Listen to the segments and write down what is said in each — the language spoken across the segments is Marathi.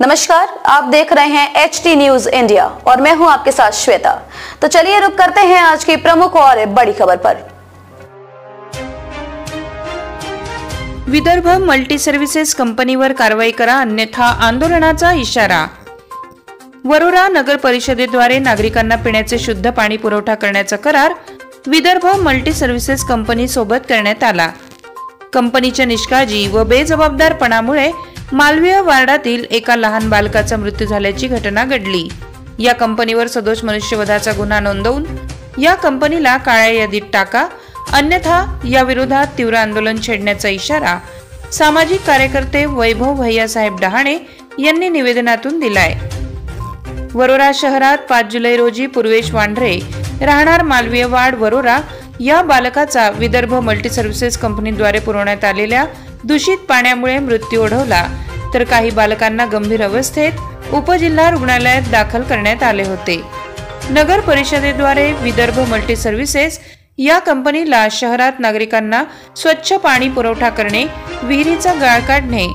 नमस्कार, आप देख रहे हैं HT न्यूज इंडिया और मैं हूं आपके साथ श्वेता। तो चलिए रुक करते हैं आज की प्रमुख और बड़ी खबर पर। विदर्भ मल्टी सर्व्हिसेस कंपनीवर कारवाई करा अन्यथा आंदोलनाचा इशारा। वरोरा नगर परिषदेद्वारे नागरिकांना पिण्याचे शुद्ध पाणी पुरवठा करण्याचा करार विदर्भ मल्टी सर्व्हिसेस कंपनी सोबत करण्यात आला। कंपनीच्या निष्काळजी व बेजबाबदारपणामुळे मालवीय वार्डातील एका लहान बालकाचा मृत्यू झाल्याची घटना घडली। या कंपनीवर सदोष मनुष्यवधाचा गुन्हा नोंदवून या कंपनीला काळ्या यादीत टाका अन्यथा या विरोधात तीव्र आंदोलन छेडण्याचा इशारा सामाजिक कार्यकर्ते वैभव भैयासाहेब डहाणे यांनी निवेदनातून दिलाय। वरोरा शहरात 5 जुलै रोजी पूर्वेश वांढरे राहणार मालवीय वार्ड वरोरा या बालकाचा विदर्भ मल्टी सर्व्हिसेस कंपनीद्वारे पुरवण्यात आलेल्या दूषित पाण्यामुळे मृत्यू ओढवला तर काही बालकांना गंभीर अवस्थेत उपजिल्हा रुग्णालयात दाखल करण्यात आले होते। नगर परिषदेद्वारे विदर्भ मल्टी सर्व्हिसेस या कंपनीला शहरात नागरिकांना स्वच्छ पाणी पुरवठा करणे, विहिरीचा गाळ काढणे,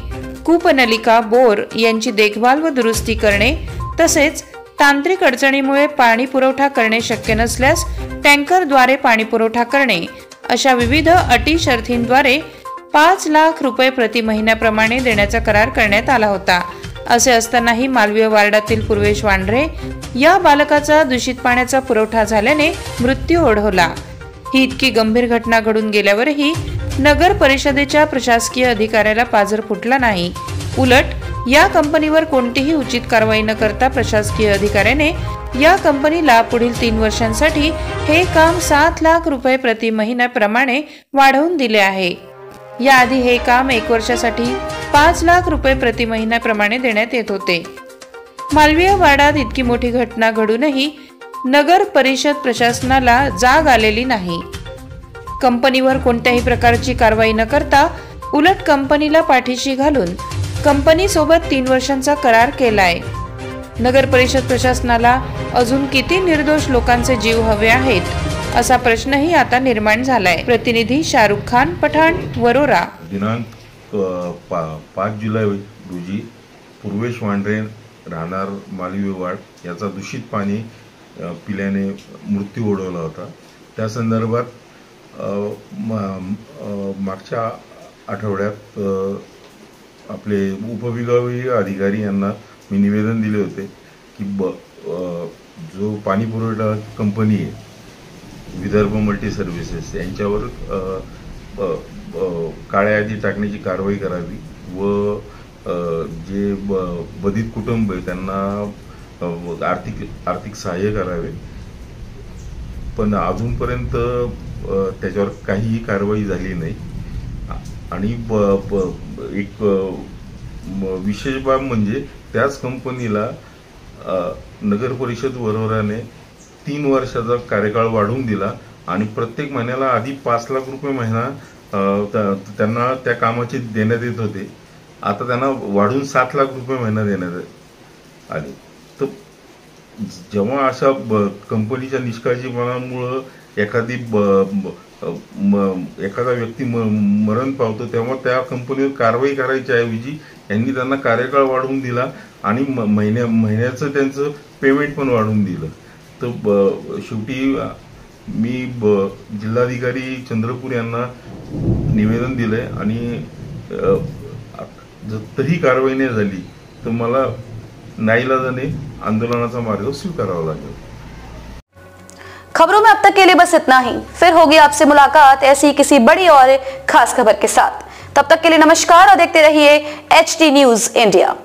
कूपनलिका, बोर यांची देखभाल व दुरुस्ती करणे तसेच तांत्रिक अडचणीमुळे पाणी पुरवठा करणे शक्य नसल्यास टँकरद्वारे पाणी पुरवठा करणे अशा विविध अटी शर्तींद्वारे 5 लाख रुपये प्रति महिन्याप्रमाणे देण्याचा करार करण्यात आला होता। असे असतानाही मालवीय वार्डातील पूर्वेश वांढरे या बालकाचा दूषित पाण्याचा पुरवठा झाल्याने मृत्यू ओढवला। ही इतकी गंभीर घटना घडून गेल्यावरही नगर परिषदेच्या प्रशासकीय अधिकाऱ्याला पाझर फुटला नाही। उलट या कंपनीवर कोणतीही उचित कारवाई न करता प्रशासकीय अधिकाऱ्याने या कंपनीला पुढील 3 वर्षांसाठी हे काम 7 लाख रुपये प्रति महिन्याप्रमाणे वाढवून दिले आहे। याआधी हे काम 1 वर्षासाठी 5 लाख रुपये प्रति महिन्याप्रमाणे देण्यात येत होते। मालवीय वार्डात इतकी मोठी घटना घडूनही नगर परिषद प्रशासनाला जाग आलेली नाही। कंपनीवर कोणत्याही प्रकारची कारवाई न करता उलट कंपनीला पाठीशी घालून कंपनी सोबत 3 वर्षांचा करार केलाय। नगर परिषद प्रशासनाला अजून किती निर्दोष लोकांचे जीव हवे आहेत असा प्रश्नही आता निर्माण झालाय। प्रतिनिधी शाहरुख खान, पठाण, वरोरा। दिनांक 5 जुलै रोजी पूर्वेश वांढरे राहणार मालवीय वार्ड याचा दूषित पाणी पिल्याने मृत्यू ओढवला होता। त्या संदर्भात मागच्या आठवड्यात आपले उपविभागीय अधिकारी यांना मी निवेदन दिले होते की जो पाणी पुरवठा कंपनी आहे विदर्भ मल्टी सर्व्हिसेस यांच्यावर काळ्या यादी टाकण्याची कारवाई करावी व जे बाधित कुटुंब आहे त्यांना आर्थिक सहाय्य करावे, पण अजूनपर्यंत त्याच्यावर काहीही कारवाई झाली नाही। आणि एक विशेष बाब म्हणजे त्याच कंपनीला नगर परिषद वरोराने 3 वर्षाचा कार्यकाळ वाढवून दिला आणि प्रत्येक महिन्याला आधी 5 लाख रुपये महिना त्यांना त्या कामाचे देण्यात येत होते। आता त्यांना वाढून 7 लाख रुपये महिना देण्यात आले। तर जेव्हा अशा कंपनीच्या निष्काळजीपणामुळे एखादा व्यक्ती मरण पावतो तेव्हा त्या कंपनीवर कारवाई करायच्या ऐवजी यांनी त्यांना कार्यकाळ वाढवून दिला आणि महिन्याचं त्यांचं पेमेंट पण वाढवून दिलं। तर शेवटी मी जिल्हाधिकारी चंद्रपूर यांना निवेदन दिलंय आणि तरी कारवाई नाही झाली तर मला नाईलाजाने आंदोलनाचा मार्ग स्वीकारावा लागेल। खबरों में अब तक के लिए बस इतना ही। फिर होगी आपसे मुलाकात ऐसी किसी बड़ी और खास खबर के साथ। तब तक के लिए नमस्कार और देखते रहिए HT न्यूज इंडिया।